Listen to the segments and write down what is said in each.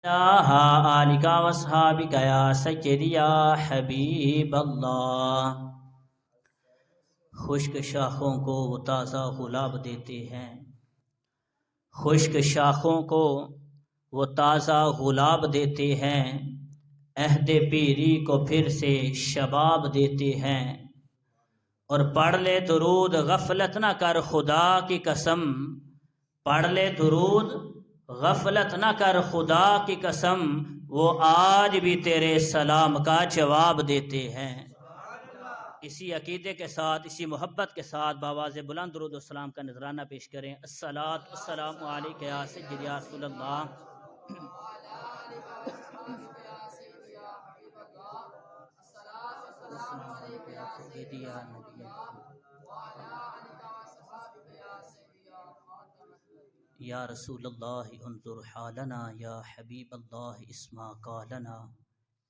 آلک واصحابک یا سیدی یا حبیب اللہ۔ خشک شاخوں کو وہ تازہ گلاب دیتے ہیں، خشک شاخوں کو وہ تازہ گلاب دیتے ہیں، عہد پیری کو پھر سے شباب دیتے ہیں۔ اور پڑھ لے درود غفلت نہ کر خدا کی قسم، پڑھ لے درود غفلت نہ کر خدا کی قسم، وہ آج بھی تیرے سلام کا جواب دیتے ہیں۔ اسی عقیدے کے ساتھ، اسی محبت کے ساتھ بآواز بلند درود و سلام کا نذرانہ پیش کریں۔ الصلاۃ والسلام علیک یا سیدی یا رسول اللہ۔ یا رسول اللہ انظر حالنا، یا حبیب اللہ اسمع قالنا،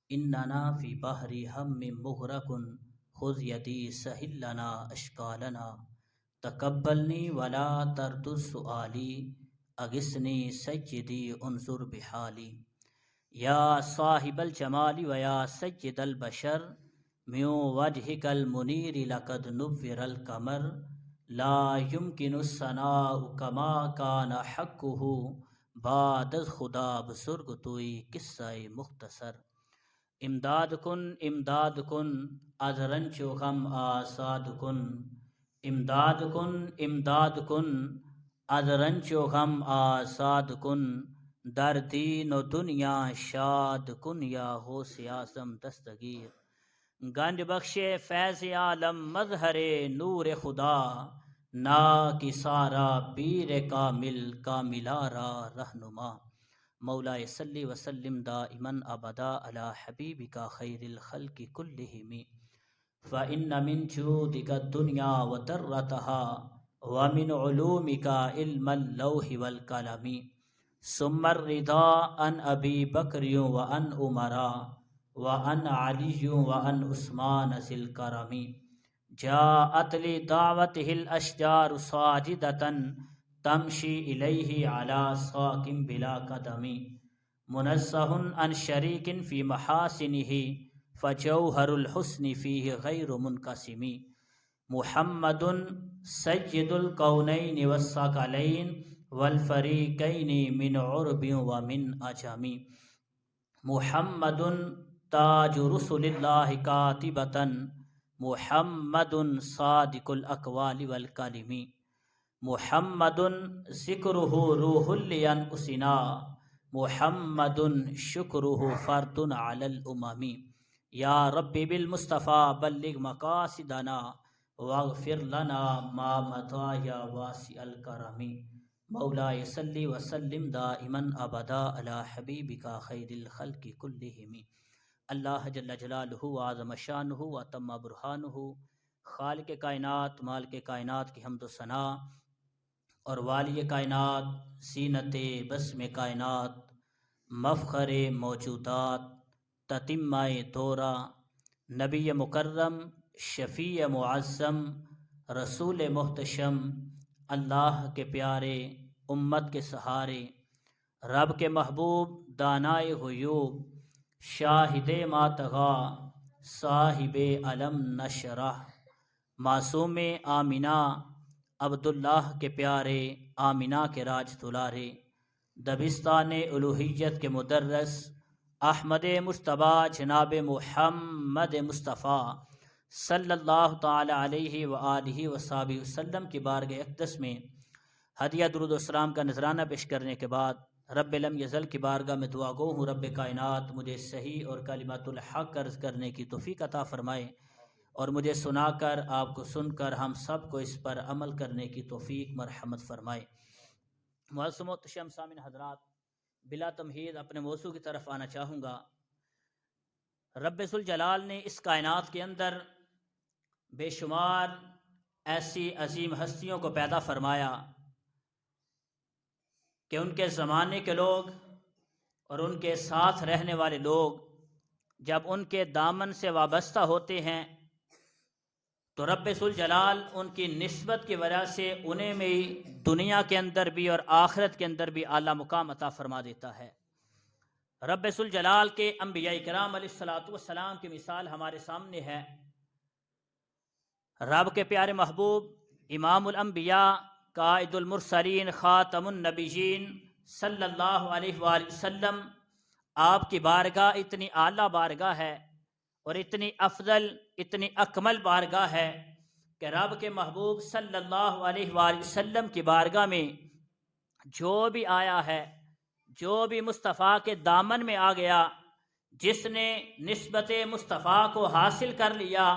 اننا فی بحر ہم مغرق خذ یدی سہل لنا اشکالنا، تقبلنی ولا ترد سؤالی، اغثنی سیدی انظر بحالی۔ یا صاحب الجمال و یا سید البشر، من وجهک المنیر لقد نور القمر، لا يمكن الثناء كما كان حقه، بعد از خدا بزرگ توئی قصہ مختصر۔ امداد کن از رنج و غم آزاد کن، امداد کن از رنج و غم آزاد کن، در دین و دنیا شاد کن یا غوث اعظم دستگیر۔ گنج بخش فیض عالم مظہر نور خدا، نا کی سارا پیر کامل کاملارا رہنما۔ مولا صلی وسلم دائما ابدا علی حبیبک خیر الخلق کلہم، فإن من جودک الدنیا وضرتها، ومن علومک علم اللوح والقلم، ثم الرضا عن ابی بکر وعن عمر وعن علی وعن عثمان ذی الکرم، جاءت لدعوته الاشجار ساجدة تمشی الیہ علی ساق بلا قدم، منزہ عن شریک فی محاسنہ، فجوہر الحسن فیہ غیر منقسم، محمد سید الکونین والثقلین والفریقین من عرب ومن عجم، محمد تاج رسل اللہ کاتبۃ، محمد صادق الاقوال والکلم، محمد ذکرہ روح لانفسنا، محمد شکرہ فرد علی الامم۔ یا رب بالمصطفیٰ بلغ مقاصدنا، واغفر لنا ما مضى یا واسع الکرم۔ مولا صلی وسلم دائما ابدا علی حبیبک خیر الخلق کلہم۔ اللہ جل جلالہ وعظم شانہ وتم برہانہ، خالق کائنات مالک کائنات کی حمد و ثنا، اور والی کائنات زینت بسم کائنات، مفخر موجودات، تتمہ دورہ، نبی مکرم، شفیع معظم، رسول محتشم، اللہ کے پیارے، امت کے سہارے، رب کے محبوب، دانائے غیوب، شاہد ما طغیٰ، صاحب علم نشرح، معصوم آمنہ، عبداللہ کے پیارے، آمنہ کے راج دلارے، دبستان الوہیت کے مدرس، احمد مجتبیٰ جناب محمد مصطفیٰ صلی اللہ تعالی علیہ وآلہ وصحبہ وسلم کی بارگاہ اقدس میں ہدیہ درود و سلام کا نذرانہ پیش کرنے کے بعد رب لم یزل کی بارگاہ میں دعا گو ہوں، رب کائنات مجھے صحیح اور کلمۃ الحق عرض کرنے کی توفیق عطا فرمائے، اور مجھے سنا کر، آپ کو سن کر، ہم سب کو اس پر عمل کرنے کی توفیق مرحمت فرمائے۔ معصوم محتشم سامعین حضرات، بلا تمہید اپنے موضوع کی طرف آنا چاہوں گا۔ رب ذوالجلال نے اس کائنات کے اندر بے شمار ایسی عظیم ہستیوں کو پیدا فرمایا کہ ان کے زمانے کے لوگ اور ان کے ساتھ رہنے والے لوگ جب ان کے دامن سے وابستہ ہوتے ہیں تو رب ذوالجلال ان کی نسبت کی وجہ سے انہیں میں دنیا کے اندر بھی اور آخرت کے اندر بھی اعلیٰ مقام عطا فرما دیتا ہے۔ رب ذوالجلال کے انبیاء کرام علیہ الصلوۃ والسلام کی مثال ہمارے سامنے ہے۔ رب کے پیارے محبوب امام الانبیاء قائد المرسلین خاتم النبیین صلی اللہ علیہ وآلہ وسلم، آپ کی بارگاہ اتنی اعلیٰ بارگاہ ہے اور اتنی افضل، اتنی اکمل بارگاہ ہے کہ رب کے محبوب صلی اللہ علیہ وآلہ وسلم کی بارگاہ میں جو بھی آیا ہے، جو بھی مصطفیٰ کے دامن میں آ گیا، جس نے نسبت مصطفیٰ کو حاصل کر لیا،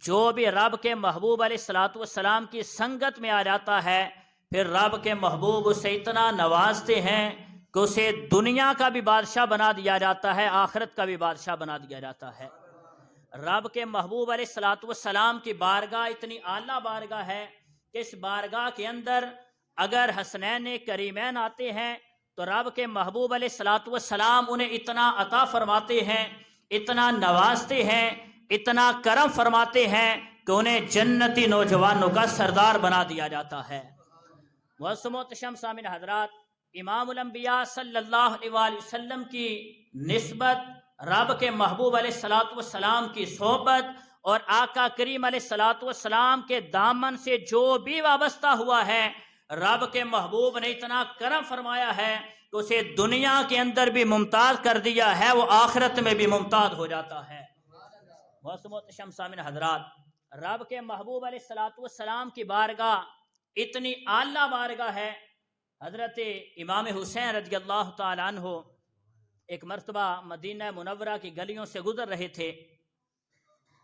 جو بھی رب کے محبوب علیہ الصلوۃ والسلام کی سنگت میں آ جاتا ہے، پھر رب کے محبوب اسے اتنا نوازتے ہیں کہ اسے دنیا کا بھی بادشاہ بنا دیا جاتا ہے، آخرت کا بھی بادشاہ بنا دیا جاتا ہے۔ رب کے محبوب علیہ الصلوۃ والسلام کی بارگاہ اتنی اعلیٰ بارگاہ ہے کہ اس بارگاہ کے اندر اگر حسنین کریمین آتے ہیں تو رب کے محبوب علیہ الصلوۃ والسلام انہیں اتنا عطا فرماتے ہیں، اتنا نوازتے ہیں، اتنا کرم فرماتے ہیں کہ انہیں جنتی نوجوانوں کا سردار بنا دیا جاتا ہے۔ معزز و محترم سامعین حضرات، امام الانبیاء صلی اللہ علیہ وآلہ وسلم کی نسبت، رب کے محبوب علیہ الصلوۃ والسلام کی صحبت اور آقا کریم علیہ الصلوۃ والسلام کے دامن سے جو بھی وابستہ ہوا ہے، رب کے محبوب نے اتنا کرم فرمایا ہے کہ اسے دنیا کے اندر بھی ممتاز کر دیا ہے، وہ آخرت میں بھی ممتاز ہو جاتا ہے۔ معزز و محترم سامعین حضرات، رب کے محبوب علیہ الصلوۃ والسلام کی بارگاہ اتنی اعلیٰ بارگاہ ہے۔ حضرت امام حسین رضی اللہ تعالیٰ عنہ ایک مرتبہ مدینہ منورہ کی گلیوں سے گزر رہے تھے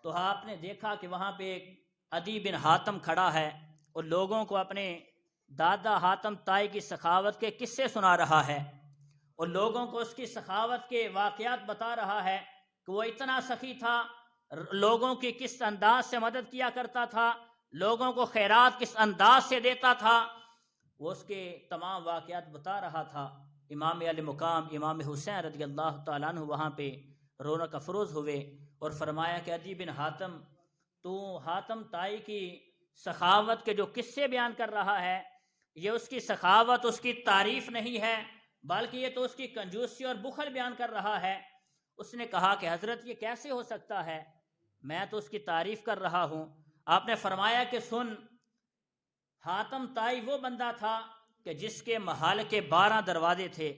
تو آپ نے دیکھا کہ وہاں پہ ایک عدی بن حاتم کھڑا ہے اور لوگوں کو اپنے دادا حاتم طائی کی سخاوت کے قصے سنا رہا ہے اور لوگوں کو اس کی سخاوت کے واقعات بتا رہا ہے کہ وہ اتنا سخی تھا، لوگوں کی کس انداز سے مدد کیا کرتا تھا، لوگوں کو خیرات کس انداز سے دیتا تھا، وہ اس کے تمام واقعات بتا رہا تھا۔ امام علی مقام امام حسین رضی اللہ تعالیٰ عنہ وہاں پہ رونق افروز ہوئے اور فرمایا کہ عدی بن حاتم، تو حاتم طائی کی سخاوت کے جو قصے بیان کر رہا ہے، یہ اس کی سخاوت، اس کی تعریف نہیں ہے، بلکہ یہ تو اس کی کنجوسی اور بخل بیان کر رہا ہے۔ اس نے کہا کہ حضرت یہ کیسے ہو سکتا ہے، میں تو اس کی تعریف کر رہا ہوں۔ آپ نے فرمایا کہ سن، حاتم طائی وہ بندہ تھا کہ جس کے محل کے 12 دروازے تھے،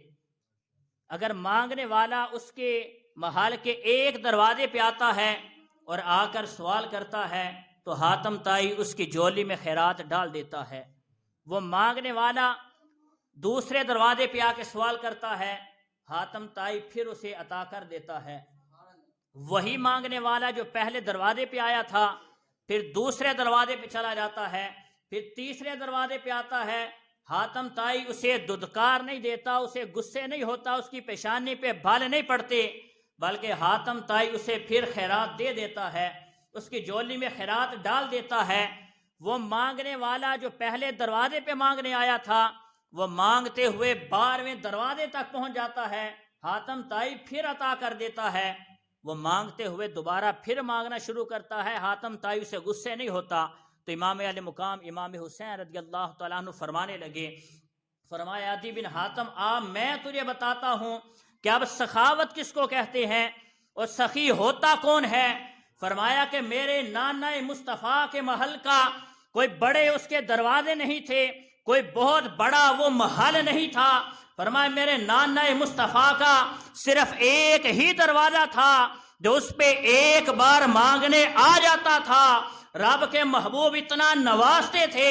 اگر مانگنے والا اس کے محل کے ایک دروازے پہ آتا ہے اور آ کر سوال کرتا ہے تو حاتم طائی اس کی جولی میں خیرات ڈال دیتا ہے۔ وہ مانگنے والا دوسرے دروازے پہ آ کے سوال کرتا ہے، حاتم طائی پھر اسے عطا کر دیتا ہے۔ وہی مانگنے والا جو پہلے دروازے پہ آیا تھا پھر دوسرے دروازے پہ چلا جاتا ہے، پھر تیسرے دروازے پہ آتا ہے، حاتم طائی اسے ددکار نہیں دیتا، اسے غصے نہیں ہوتا، اس کی پیشانی پہ بھال نہیں پڑتے، بلکہ حاتم طائی اسے پھر خیرات دے دیتا ہے، اس کی جولی میں خیرات ڈال دیتا ہے۔ وہ مانگنے والا جو پہلے دروازے پہ مانگنے آیا تھا، وہ مانگتے ہوئے 12ویں دروازے تک پہنچ جاتا ہے، حاتم طائی پھر عطا کر دیتا ہے۔ وہ مانگتے ہوئے دوبارہ پھر مانگنا شروع کرتا ہے، حاتم طائی اسے غصے نہیں ہوتا۔ تو امام علی مقام امام حسین رضی اللہ تعالیٰ عنہ فرمانے لگے، فرمایا عدی بن حاتم میں تجھے بتاتا ہوں کہ اب سخاوت کس کو کہتے ہیں اور سخی ہوتا کون ہے۔ فرمایا کہ میرے نانا مصطفیٰ کے محل کا کوئی بڑے اس کے دروازے نہیں تھے، کوئی بہت بڑا وہ محل نہیں تھا۔ فرمایا میرے نانا مصطفیٰ کا صرف ایک ہی دروازہ تھا جو اس پہ ایک بار مانگنے آ جاتا تھا۔ رب کے محبوب اتنا نوازتے تھے،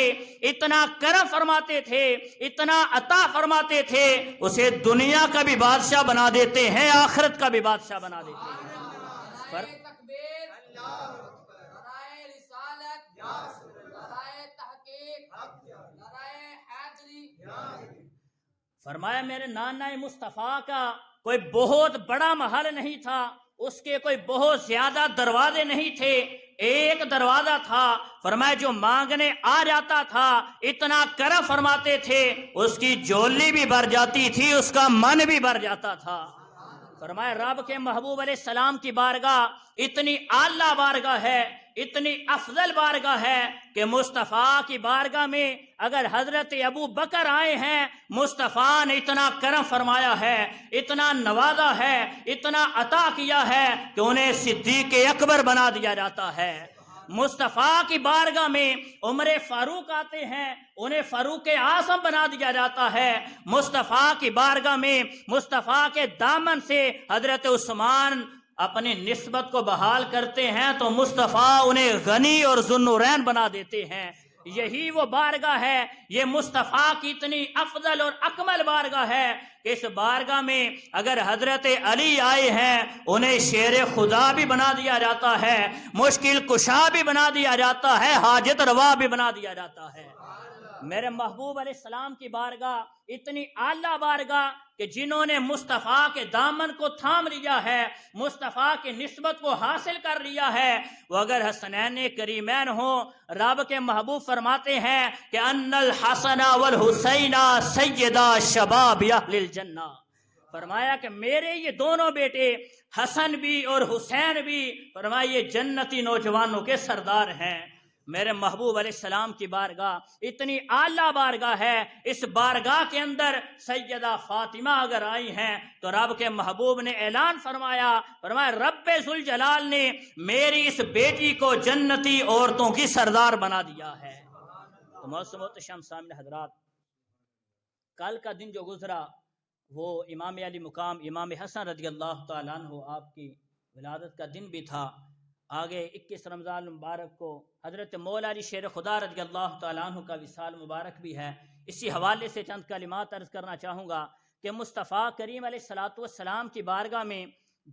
اتنا کرم فرماتے تھے، اتنا عطا فرماتے تھے، اسے دنیا کا بھی بادشاہ بنا دیتے ہیں، آخرت کا بھی بادشاہ بنا دیتے ہیں۔ فرمایا میرے نانا مصطفیٰ کا کوئی بہت بڑا محل نہیں تھا، اس کے کوئی بہت زیادہ دروازے نہیں تھے، ایک دروازہ تھا۔ فرمایا جو مانگنے آ جاتا تھا اتنا کرم فرماتے تھے، اس کی جولی بھی بھر جاتی تھی، اس کا من بھی بھر جاتا تھا۔ فرمایا رب کے محبوب علیہ السلام کی بارگاہ اتنی اعلیٰ بارگاہ ہے، اتنی افضل بارگاہ ہے کہ مصطفیٰ کی بارگاہ میں اگر حضرت ابو بکر آئے ہیں، مصطفیٰ نے اتنا کرم فرمایا ہے، اتنا نوازا ہے، اتنا عطا کیا ہے کہ انہیں صدیق اکبر بنا دیا جاتا ہے۔ مصطفیٰ کی بارگاہ میں عمر فاروق آتے ہیں، انہیں فاروق اعظم بنا دیا جاتا ہے۔ مصطفیٰ کی بارگاہ میں مصطفیٰ کے دامن سے حضرت عثمان اپنی نسبت کو بحال کرتے ہیں تو مصطفیٰ انہیں غنی اور ذو النورین بنا دیتے ہیں۔ یہی وہ بارگاہ ہے، یہ مصطفیٰ کی اتنی افضل اور اکمل بارگاہ ہے کہ اس بارگاہ میں اگر حضرت علی آئے ہیں انہیں شیر خدا بھی بنا دیا جاتا ہے، مشکل کشا بھی بنا دیا جاتا ہے، حاجت روا بھی بنا دیا جاتا ہے۔ میرے محبوب علیہ السلام کی بارگاہ اتنی اعلیٰ بارگاہ کہ جنہوں نے مصطفیٰ کے دامن کو تھام لیا ہے، مصطفیٰ کی نسبت کو حاصل کر لیا ہے، وہ اگر حسنین کریمین ہوں، رب کے محبوب فرماتے ہیں کہ ان الحسن والحسین سیدا شباب اہل الجنہ، فرمایا کہ میرے یہ دونوں بیٹے حسن بھی اور حسین بھی، فرمایا یہ جنتی نوجوانوں کے سردار ہیں۔ میرے محبوب علیہ السلام کی بارگاہ اتنی اعلیٰ بارگاہ ہے، اس بارگاہ کے اندر سیدہ فاطمہ اگر آئی ہیں تو رب کے محبوب نے اعلان فرمایا رب ذوالجلال نے میری اس بیٹی کو جنتی عورتوں کی سردار بنا دیا ہے۔ تو محترم سامنے حضرات، کل کا دن جو گزرا وہ امام علی مقام امام حسن رضی اللہ تعالیٰ عنہ آپ کی ولادت کا دن بھی تھا۔ آگے 21 رمضان مبارک کو حضرت مولا علی شیر خدا رضی اللہ تعالیٰ عنہ کا وصال مبارک بھی ہے۔ اسی حوالے سے چند کلمات عرض کرنا چاہوں گا کہ مصطفیٰ کریم علیہ السلام کی بارگاہ میں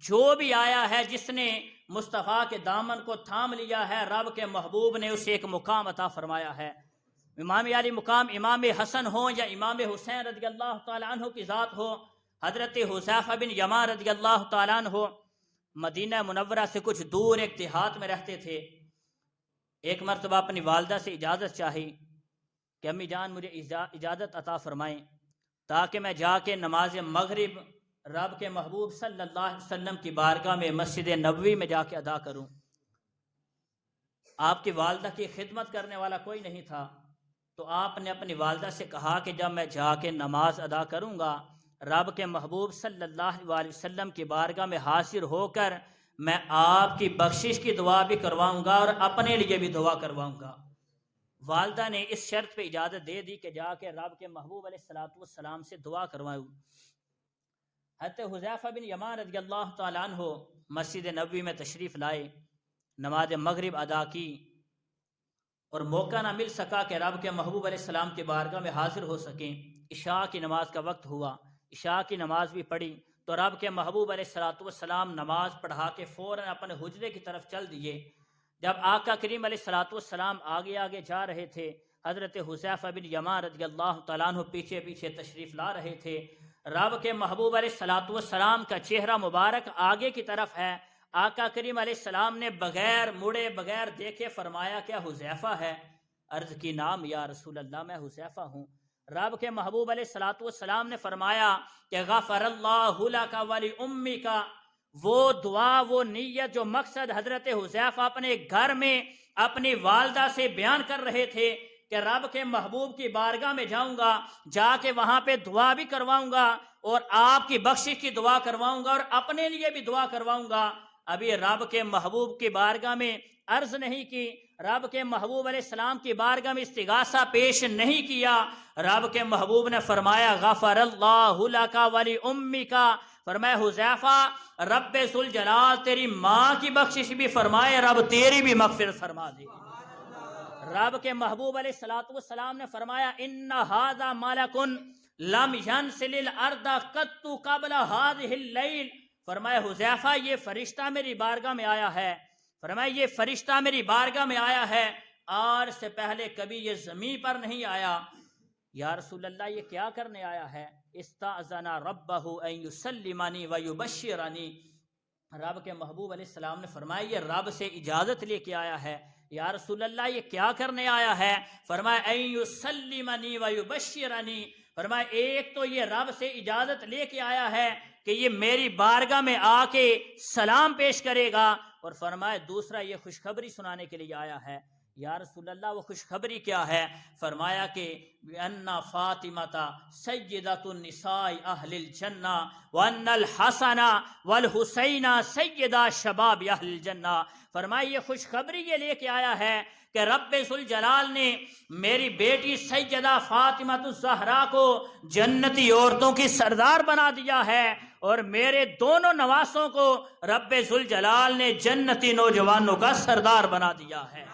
جو بھی آیا ہے، جس نے مصطفیٰ کے دامن کو تھام لیا ہے، رب کے محبوب نے اسے ایک مقام عطا فرمایا ہے۔ امام علی مقام امام حسن ہو یا امام حسین رضی اللہ تعالیٰ عنہ کی ذات ہو، حضرت حذیفہ بن یمان رضی اللہ تعالیٰ عنہ مدینہ منورہ سے کچھ دور ایک دیہات میں رہتے تھے۔ ایک مرتبہ اپنی والدہ سے اجازت چاہی کہ امی جان مجھے اجازت عطا فرمائیں تاکہ میں جا کے نماز مغرب رب کے محبوب صلی اللہ علیہ وسلم کی بارگاہ میں مسجد نبوی میں جا کے ادا کروں۔ آپ کی والدہ کی خدمت کرنے والا کوئی نہیں تھا، تو آپ نے اپنی والدہ سے کہا کہ جب میں جا کے نماز ادا کروں گا، رب کے محبوب صلی اللہ علیہ وسلم کی بارگاہ میں حاضر ہو کر میں آپ کی بخشش کی دعا بھی کرواؤں گا اور اپنے لیے بھی دعا کرواؤں گا۔ والدہ نے اس شرط پہ اجازت دے دی کہ جا کے رب کے محبوب علیہ السلام سے دعا کرواؤں۔ حضرت حذیفہ بن یمان رضی اللہ تعالیٰ عنہ مسجد نبوی میں تشریف لائے، نماز مغرب ادا کی، اور موقع نہ مل سکا کہ رب کے محبوب علیہ السلام کی بارگاہ میں حاضر ہو سکیں۔ عشاء کی نماز کا وقت ہوا، عشاء کی نماز بھی پڑھی تو رب کے محبوب علیہ السلام نماز پڑھا کے فوراً اپنے حجرے کی طرف چل دیے۔ جب آقا کریم علیہ السلام آگے آگے جا رہے تھے، حضرت حذیفہ بن یمان رضی اللہ تعالیٰ عنہ پیچھے پیچھے تشریف لا رہے تھے۔ رب کے محبوب علیہ السلام کا چہرہ مبارک آگے کی طرف ہے۔ آقا کریم علیہ السلام نے بغیر مڑے بغیر دیکھے فرمایا کیا حذیفہ ہے؟ عرض کی نام یا رسول اللہ، میں حذیفہ ہوں۔ رب کے محبوب علیہ السلام نے فرمایا کہ غفر اللہ لک ولی امک، وہ دعا وہ نیت جو مقصد حضرت حذیفہ اپنے گھر میں اپنی والدہ سے بیان کر رہے تھے کہ رب کے محبوب کی بارگاہ میں جاؤں گا، جا کے وہاں پہ دعا بھی کرواؤں گا اور آپ کی بخشش کی دعا کرواؤں گا اور اپنے لیے بھی دعا کرواؤں گا، ابھی رب کے محبوب کی بارگاہ میں عرض نہیں کی، رب کے محبوب علیہ السلام کی بارگاہ میں استغاثہ پیش نہیں کیا، رب کے محبوب نے فرمایا غفر اللہ لک ولی امک، فرمایا حذیفہ رب ذوالجلال تیری ماں کی بخشش بھی فرمائے، رب تیری بھی مغفرت فرما دے۔ رب کے محبوب علیہ السلام نے فرمایا ان ھذا ملک لم ینزل الارض قط قبل هذه اللیل، فرمایا حذیفہ یہ فرشتہ میری بارگاہ میں آیا ہے، فرمایا یہ فرشتہ میری بارگاہ میں آیا ہے، آج سے پہلے کبھی یہ زمین پر نہیں آیا۔ یا رسول اللہ یہ کیا کرنے آیا ہے؟ استاذن ربہ ان یسلمنی ویبشرنی، رب کے محبوب علیہ السلام نے فرمایا یہ رب سے اجازت لے کے آیا ہے۔ یا رسول اللہ یہ کیا کرنے آیا ہے؟ فرمایا ان یسلمنی ویبشرنی، فرمایا ایک تو یہ رب سے اجازت لے کے آیا ہے کہ کہ یہ میری بارگاہ میں آ کے سلام پیش کرے گا، اور فرمایا دوسرا یہ خوشخبری سنانے کے لیے آیا ہے۔ یا رسول اللہ وہ خوشخبری کیا ہے؟ فرمایا کہ ان فاطمہ سیدۃ النساء اہل الجنہ وان الحسن والحسین سیدا شباب اہل الجنہ۔ فرمایا یہ خوشخبری یہ لے کے آیا ہے کہ رب ذوالجلال نے میری بیٹی سیدہ فاطمہ الزہرا کو جنتی عورتوں کی سردار بنا دیا ہے، اور میرے دونوں نواسوں کو رب ذوالجلال نے جنتی نوجوانوں کا سردار بنا دیا ہے۔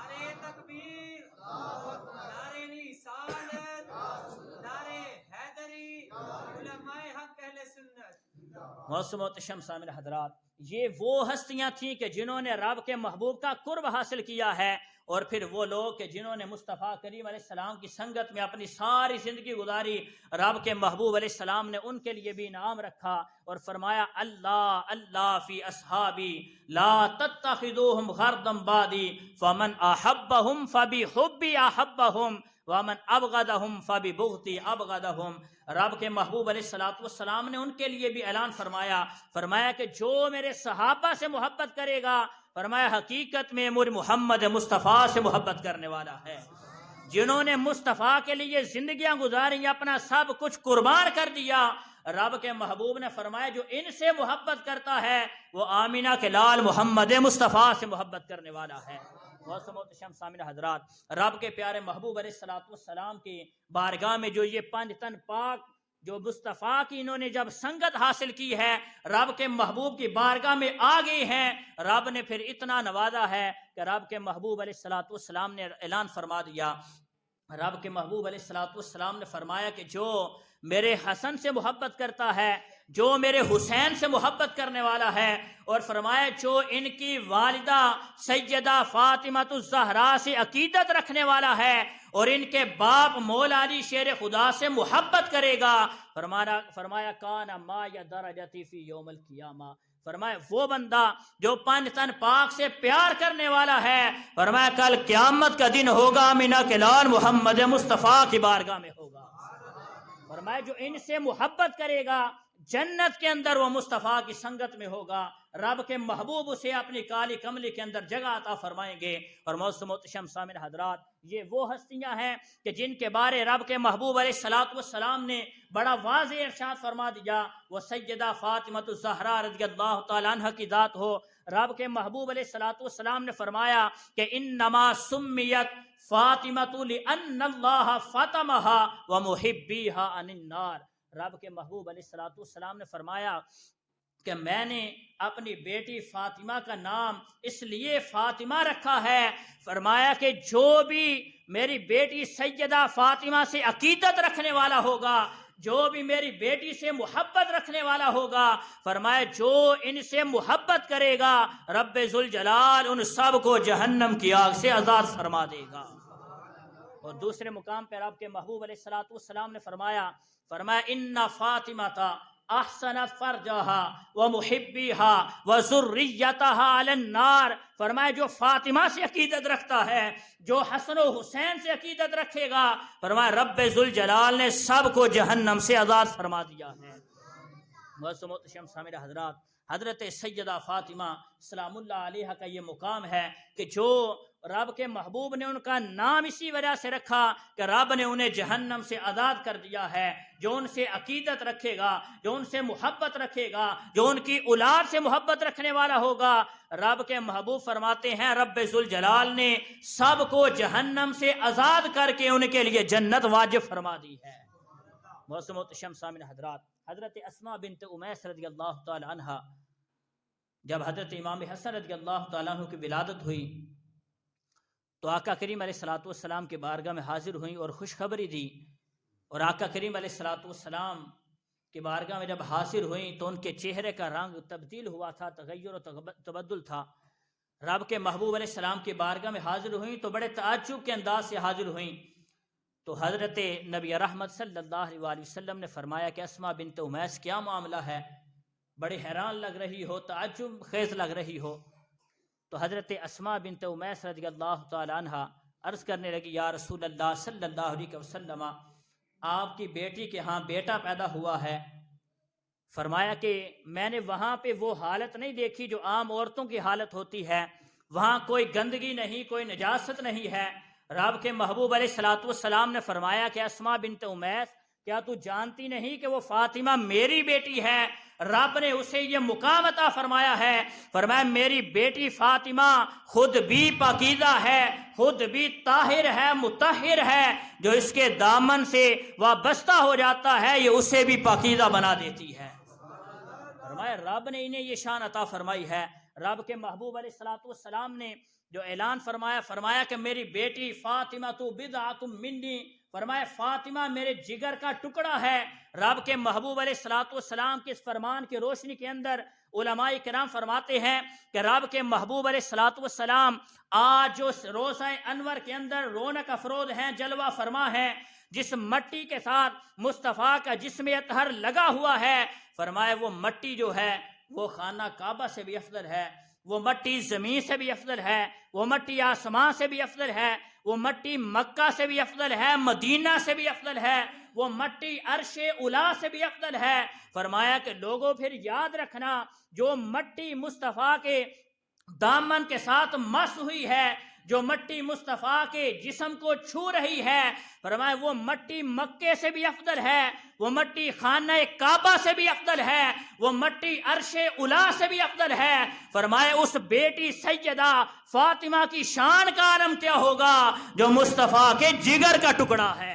موسم و تشم سامر حضرات، یہ وہ ہستیاں تھیں کہ جنہوں نے رب کے محبوب کا قرب حاصل کیا ہے، اور پھر وہ لوگ کہ جنہوں نے مصطفیٰ کریم علیہ السلام کی سنگت میں اپنی ساری زندگی گزاری، رب کے محبوب علیہ السلام نے ان کے لیے بھی انعام رکھا اور فرمایا اللہ اللہ فی اصحابی لا تتخذوہم غرضا بعدی فمن احبہم فبحبی احبہم ومن ابغضہم فببغضی ابغضہم۔ رب کے محبوب علیہ السلام نے ان کے لیے بھی اعلان فرمایا کہ جو میرے صحابہ سے محبت کرے گا، فرمایا حقیقت میں محمد مصطفیٰ سے محبت کرنے والا ہے۔ جنہوں نے مصطفیٰ کے لیے زندگیاں گزاری، اپنا سب کچھ قربان کر دیا، رب کے محبوب نے فرمایا جو ان سے محبت کرتا ہے وہ آمینہ کے لال محمد مصطفیٰ سے محبت کرنے والا ہے۔ سامعین حضرات، رب کے پیارے محبوب علیہ السلام کی بارگاہ میں جو یہ 5 تن پاک جو مصطفیٰ کی انہوں نے جب سنگت حاصل کی ہے، رب کے محبوب کی بارگاہ میں آ گئی ہیں، رب نے پھر اتنا نوازا ہے کہ رب کے محبوب علیہ السلام نے اعلان فرما دیا۔ رب کے محبوب علیہ السلام نے فرمایا کہ جو میرے حسن سے محبت کرتا ہے، جو میرے حسین سے محبت کرنے والا ہے، اور فرمایا جو ان کی والدہ سیدہ فاطمہ الزہرا سے عقیدت رکھنے والا ہے اور ان کے باپ مولا علی شیر خدا سے محبت کرے گا، فرمایا کان ما درجتی فی یوم القیامہ، فرمایا وہ بندہ جو 5 تن پاک سے پیار کرنے والا ہے، فرمایا کل قیامت کا دن ہوگا آمینہ کے لال محمد مصطفیٰ کی بارگاہ میں ہوگا۔ فرمایا جو ان سے محبت کرے گا جنت کے اندر وہ مصطفیٰ کی سنگت میں ہوگا، رب کے محبوب اسے اپنی کالی کملی کے اندر جگہ عطا فرمائیں گے۔ اور موسم و تشم سامعین حضرات، یہ وہ ہستیاں ہیں کہ جن کے بارے رب کے محبوب علیہ السلام نے بڑا واضح ارشاد فرما دیا، وہ سیدہ فاطمہ الزہرا رضی اللہ تعالیٰ عنہ کی ذات ہو۔ رب کے محبوب علیہ السلام نے فرمایا کہ انما سمیت فاطمۃ لأن اللہ فاطمها ومحبیها عن النار۔ رب کے محبوب علیہ السلام نے فرمایا کہ میں نے اپنی بیٹی فاطمہ کا نام اس لیے فاطمہ رکھا ہے، فرمایا کہ جو بھی میری بیٹی سیدہ فاطمہ سے عقیدت رکھنے والا ہوگا، جو بھی میری بیٹی سے محبت رکھنے والا ہوگا، فرمایا جو ان سے محبت کرے گا رب ذوالجلال ان سب کو جہنم کی آگ سے آزاد فرما دے گا۔ اور دوسرے مقام پہ رب کے محبوب علیہ السلام نے فرمایا ان فاطمہ احسنت فرجها ومحبیها وذریتها علی النار۔ فرمایا جو فاطمہ سے عقیدت رکھتا ہے، جو حسن و حسین سے عقیدت رکھے گا، فرمایا رب ذوالجلال نے سب کو جہنم سے آزاد فرما دیا ہے۔ معصوم سامعین حضرات، حضرت سیدہ فاطمہ سلام اللہ علیہ کا یہ مقام ہے کہ جو رب کے محبوب نے ان کا نام اسی وجہ سے رکھا کہ رب نے انہیں جہنم سے آزاد کر دیا ہے۔ جو ان سے عقیدت رکھے گا، جو ان سے محبت رکھے گا، جو ان کی اولاد سے محبت رکھنے والا ہوگا، رب کے محبوب فرماتے ہیں رب ذوالجلال نے سب کو جہنم سے آزاد کر کے ان کے لیے جنت واجب فرما دی ہے۔ موسم و تشم سامعین حضرات، حضرت اسماء بنت امیس رضی اللہ تعالی عنہ جب حضرت امام حسن رضی اللہ تعالیٰ عنہ کی ولادت ہوئی تو آقا کریم علیہ السلام کے بارگاہ میں حاضر ہوئیں اور خوشخبری دی، اور آقا کریم علیہ السلام کے بارگاہ میں جب حاضر ہوئیں تو ان کے چہرے کا رنگ تبدیل ہوا تھا، تغیر و تبدل تھا۔ رب کے محبوب علیہ السلام کے بارگاہ میں حاضر ہوئیں تو بڑے تعجب کے انداز سے حاضر ہوئیں، تو حضرت نبی رحمت صلی اللہ علیہ وسلم نے فرمایا کہ اسماء بنت امیس کیا معاملہ ہے، بڑے حیران لگ رہی ہو، تعجب خیز لگ رہی ہو۔ تو حضرت اسماء بنت امیس رضی اللہ تعالی عنہ عرض کرنے لگی یا رسول اللہ صلی اللہ علیہ وسلم، آپ کی بیٹی کے ہاں بیٹا پیدا ہوا ہے۔ فرمایا کہ میں نے وہاں پہ وہ حالت نہیں دیکھی جو عام عورتوں کی حالت ہوتی ہے، وہاں کوئی گندگی نہیں، کوئی نجاست نہیں ہے۔ رب کے محبوب علیہ الصلوۃ والسلام نے فرمایا کہ اسماء بنت امیس، کیا تو جانتی نہیں کہ وہ فاطمہ میری بیٹی ہے؟ رب نے اسے یہ مقام عطا فرمایا ہے، فرمایا میری بیٹی فاطمہ خود بھی پاکیزہ ہے، خود بھی طاہر ہے، مطہر ہے، جو اس کے دامن سے وابستہ ہو جاتا ہے یہ اسے بھی پاکیزہ بنا دیتی ہے۔ فرمایا رب نے انہیں یہ شان عطا فرمائی ہے۔ رب کے محبوب علیہ الصلوۃ والسلام نے جو اعلان فرمایا کہ میری بیٹی فاطمہ تو بضعۃ منی، فرمایا فاطمہ میرے جگر کا ٹکڑا ہے۔ رب کے محبوب علیہ الصلوۃ والسلام کے اس فرمان کی روشنی کے اندر علماء کرام فرماتے ہیں کہ رب کے محبوب علیہ الصلوۃ والسلام آج جو روزہ انور کے اندر رونق افروز ہیں، جلوہ فرما ہیں، جس مٹی کے ساتھ مصطفیٰ کا جسم اطہر لگا ہوا ہے، فرمایا وہ مٹی جو ہے وہ خانہ کعبہ سے بھی افضل ہے، وہ مٹی زمین سے بھی افضل ہے، وہ مٹی آسمان سے بھی افضل ہے، وہ مٹی مکہ سے بھی افضل ہے، مدینہ سے بھی افضل ہے، وہ مٹی عرش اولا سے بھی افضل ہے۔ فرمایا کہ لوگوں پھر یاد رکھنا، جو مٹی مصطفیٰ کے دامن کے ساتھ مس ہوئی ہے، جو مٹی مصطفیٰ کے جسم کو چھو رہی ہے، فرمایا وہ مٹی مکے سے بھی افضل ہے، وہ مٹی خانہ کعبہ سے بھی افضل ہے، وہ مٹی عرش اولا سے بھی افضل ہے۔ فرمایا اس بیٹی سیدہ فاطمہ کی شان کا عالم کیا ہوگا جو مصطفیٰ کے جگر کا ٹکڑا ہے۔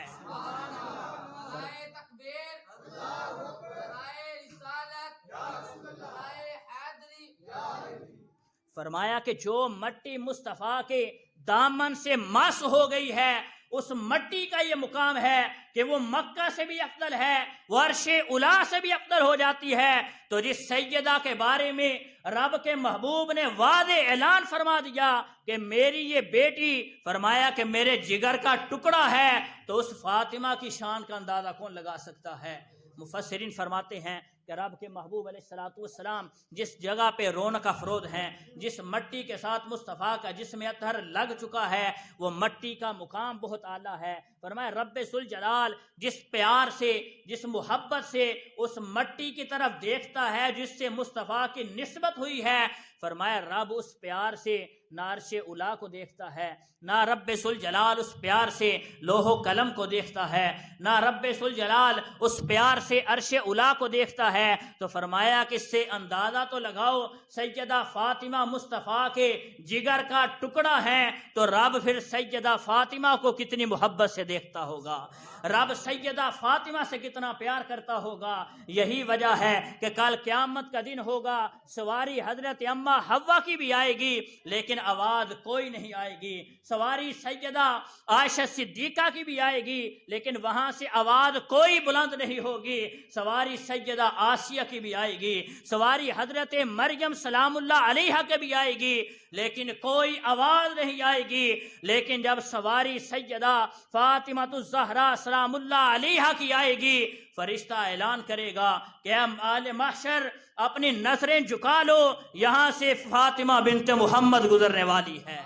فرمایا کہ جو مٹی مصطفیٰ کے دامن سے مس ہو گئی ہے، اس مٹی کا یہ مقام ہے کہ وہ مکہ سے بھی افضل ہے، وہ عرش اولا سے بھی افضل ہو جاتی ہے۔ تو جس سیدہ کے بارے میں رب کے محبوب نے واضح اعلان فرما دیا کہ میری یہ بیٹی، فرمایا کہ میرے جگر کا ٹکڑا ہے، تو اس فاطمہ کی شان کا اندازہ کون لگا سکتا ہے؟ مفسرین فرماتے ہیں کہ رب کے محبوب علیہ الصلوۃ والسلام جس جگہ پہ رونق افروز ہیں، جس مٹی کے ساتھ مصطفیٰ کا جسم اطہر لگ چکا ہے، وہ مٹی کا مقام بہت اعلیٰ ہے۔ فرمایا رب ذوالجلال جس پیار سے، جس محبت سے اس مٹی کی طرف دیکھتا ہے جس سے مصطفیٰ کی نسبت ہوئی ہے، فرمایا رب اس پیار سے نہ عرش اولا کو دیکھتا ہے، نہ رب ذوالجلال اس پیار سے لوح و قلم کو دیکھتا ہے، نہ رب ذوالجلال اس پیار سے عرش اولا کو دیکھتا ہے۔ تو فرمایا کہ اس سے اندازہ تو لگاؤ سیدہ فاطمہ مصطفیٰ کے جگر کا ٹکڑا ہے، تو رب پھر سیدہ فاطمہ کو کتنی محبت سے دیکھتا ہوگا، رب سیدہ فاطمہ سے کتنا پیار کرتا ہوگا۔ یہی وجہ ہے کہ کل قیامت کا دن ہوگا، سواری حضرت اماں حوا کی بھی آئے گی لیکن آواز کوئی نہیں آئے گی، سواری سیدہ عائشہ صدیقہ کی بھی آئے گی لیکن وہاں سے آواز کوئی بلند نہیں ہوگی، سواری سیدہ آسیہ کی بھی آئے گی، سواری حضرت مریم سلام اللہ علیہا کی بھی آئے گی لیکن کوئی آواز نہیں آئے گی۔ لیکن جب سواری سیدہ فاطمہ الزہرا سلام اللہ علیہا کی آئے گی، فرشتہ اعلان کرے گا کہ اہل محشر اپنی نظریں جھکا لو، یہاں سے فاطمہ بنت محمد گزرنے والی ہے۔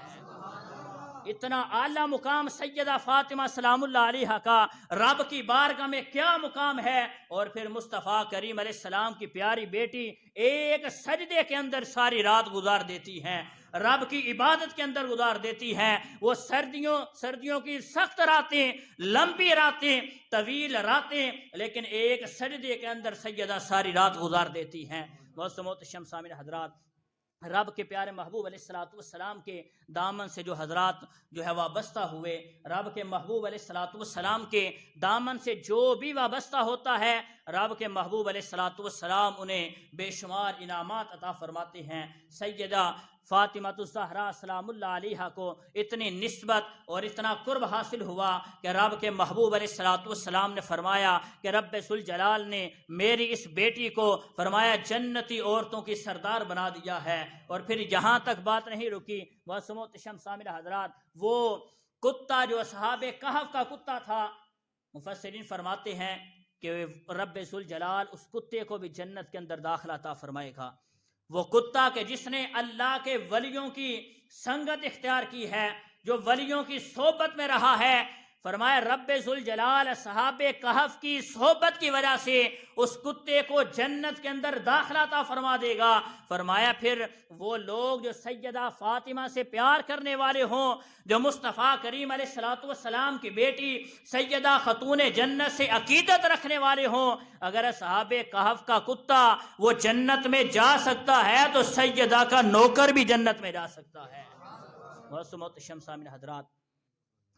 اتنا اعلیٰ مقام سیدہ فاطمہ سلام اللہ علیہا کا رب کی بارگاہ میں کیا مقام ہے۔ اور پھر مصطفیٰ کریم علیہ السلام کی پیاری بیٹی ایک سجدے کے اندر ساری رات گزار دیتی ہیں، رب کی عبادت کے اندر گزار دیتی ہیں۔ وہ سردیوں کی سخت راتیں، لمبی راتیں، طویل راتیں، لیکن ایک سجدے کے اندر سیدہ ساری رات گزار دیتی ہیں۔ بہت محترم سامعین حضرات، رب کے پیارے محبوب علیہ الصلوۃ والسلام کے دامن سے جو حضرات جو ہے وابستہ ہوئے، رب کے محبوب علیہ الصلوۃ والسلام کے دامن سے جو بھی وابستہ ہوتا ہے، رب کے محبوب علیہ الصلوۃ والسلام انہیں بے شمار انعامات عطا فرماتے ہیں۔ سیدہ فاطمہ الزہرا سلام اللہ علیہا کو اتنی نسبت اور اتنا قرب حاصل ہوا کہ رب کے محبوب علیہ الصلوۃ والسلام نے فرمایا کہ رب ذوالجلال نے میری اس بیٹی کو فرمایا جنتی عورتوں کی سردار بنا دیا ہے۔ اور پھر یہاں تک بات نہیں رکی، بہت محترم سامعین حضرات، وہ کتا جو اصحاب کہف کا کتا تھا، مفسرین فرماتے ہیں کہ رب ذوالجلال اس کتے کو بھی جنت کے اندر داخلہ عطا فرمائے گا۔ وہ کتا کہ جس نے اللہ کے ولیوں کی سنگت اختیار کی ہے، جو ولیوں کی صحبت میں رہا ہے، فرمایا رب ذوالجلال اصحاب کہف کی صحبت کی وجہ سے اس کتے کو جنت کے اندر داخلہ عطا فرما دے گا۔ فرمایا پھر وہ لوگ جو سیدہ فاطمہ سے پیار کرنے والے ہوں، جو مصطفیٰ کریم علیہ السلام کی بیٹی سیدہ خاتون جنت سے عقیدت رکھنے والے ہوں، اگر اصحاب کہف کا کتا وہ جنت میں جا سکتا ہے تو سیدہ کا نوکر بھی جنت میں جا سکتا ہے۔ محترم سامعین حضرات،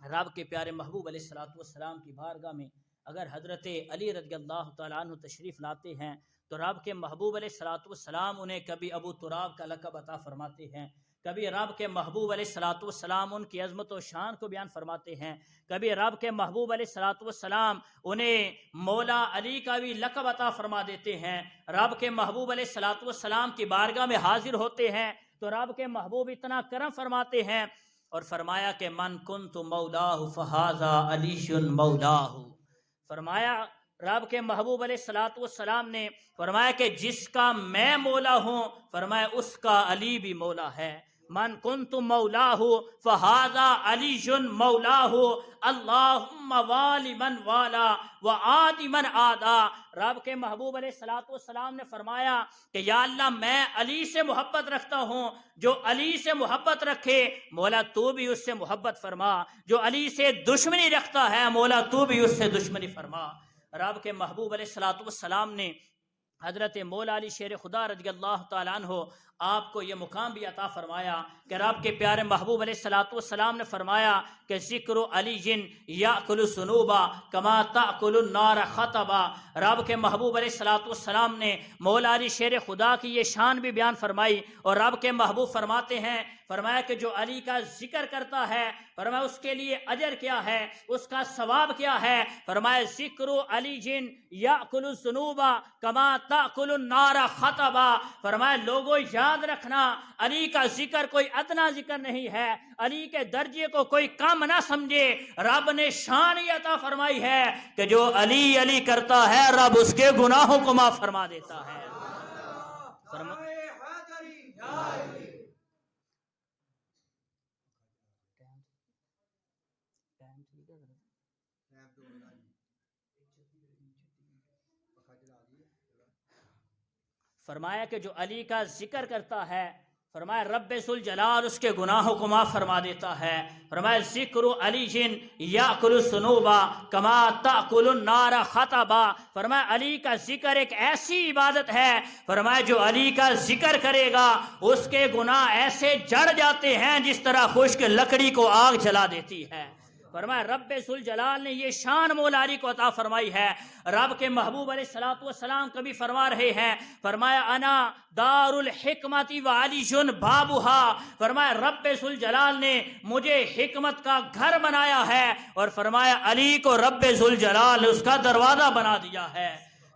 رب کے پیارے محبوب علیہ السلام کی بارگاہ میں اگر حضرت علی رضی اللہ تعالیٰ عنہ تشریف لاتے ہیں تو رب کے محبوب علیہ السلام انہیں کبھی ابو تراب کا لقب عطا فرماتے ہیں، کبھی رب کے محبوب علیہ السلام ان کی عظمت و شان کو بیان فرماتے ہیں، کبھی رب کے محبوب علیہ السلام انہیں مولا علی کا بھی لقب عطا فرما دیتے ہیں۔ رب کے محبوب علیہ السلام کی بارگاہ میں حاضر ہوتے ہیں تو رب کے محبوب اتنا کرم فرماتے ہیں اور فرمایا کہ من کنت مولاہ فہذا علی مولاہ۔ فرمایا رب کے محبوب علیہ السلام نے فرمایا کہ جس کا میں مولا ہوں، فرمایا اس کا علی بھی مولا ہے۔ من کنت مولاہ فہذا علی مولاہ اللہم والی من والا وعادی من عادا۔ رب کے محبوب علیہ السلام نے فرمایا کہ یا اللہ میں علی سے محبت رکھتا ہوں، جو علی سے محبت رکھے مولا تو بھی اس سے محبت فرما، جو علی سے دشمنی رکھتا ہے مولا تو بھی اس سے دشمنی فرما۔ رب کے محبوب علیہ السلام نے حضرت مولا علی شیر خدا رضی اللہ تعالیٰ عنہ آپ کو یہ مقام بھی عطا فرمایا کہ رب کے پیارے محبوب علیہ السلام نے فرمایا کہ ذکر علی یأکل الذنوبا کما تأکل النار خطبا۔ رب کے محبوب علیہ السلام نے مولا علی شیر خدا کی یہ شان بھی بیان فرمائی اور رب کے محبوب فرماتے ہیں، فرمایا کہ جو علی کا ذکر کرتا ہے فرمایا اس کے لیے اجر کیا ہے، اس کا ثواب کیا ہے۔ فرمایا ذکر علی یأکل الذنوبا کما تأکل النار خطبا۔ فرمایا لوگوں یاد رکھنا علی کا ذکر کوئی ادنا ذکر نہیں ہے، علی کے درجے کو کوئی کم نہ سمجھے۔ رب نے شان یہ عطا فرمائی ہے کہ جو علی علی کرتا ہے رب اس کے گناہوں کو معاف فرما دیتا ہے۔ فرمایا کہ جو علی کا ذکر کرتا ہے فرمایا رب ذوالجلال اس کے گناہوں کو معاف فرما دیتا ہے۔ فرمایا ذکر علی یأکل الذنوبا کما تأکل النار خطبا۔ فرمایا علی کا ذکر ایک ایسی عبادت ہے، فرمایا جو علی کا ذکر کرے گا اس کے گناہ ایسے جڑ جاتے ہیں جس طرح خشک لکڑی کو آگ جلا دیتی ہے۔ فرمایا رب ذوالجلال نے یہ شان مولا علی کو عطا فرمائی ہے۔ رب کے محبوب علیہ السلام کبھی فرما رہے ہیں، فرمایا انا دار الحکمت وعلی بابھا۔ فرمایا رب ذوالجلال نے مجھے حکمت کا گھر بنایا ہے اور فرمایا علی کو رب ذوالجلال نے اس کا دروازہ بنا دیا ہے۔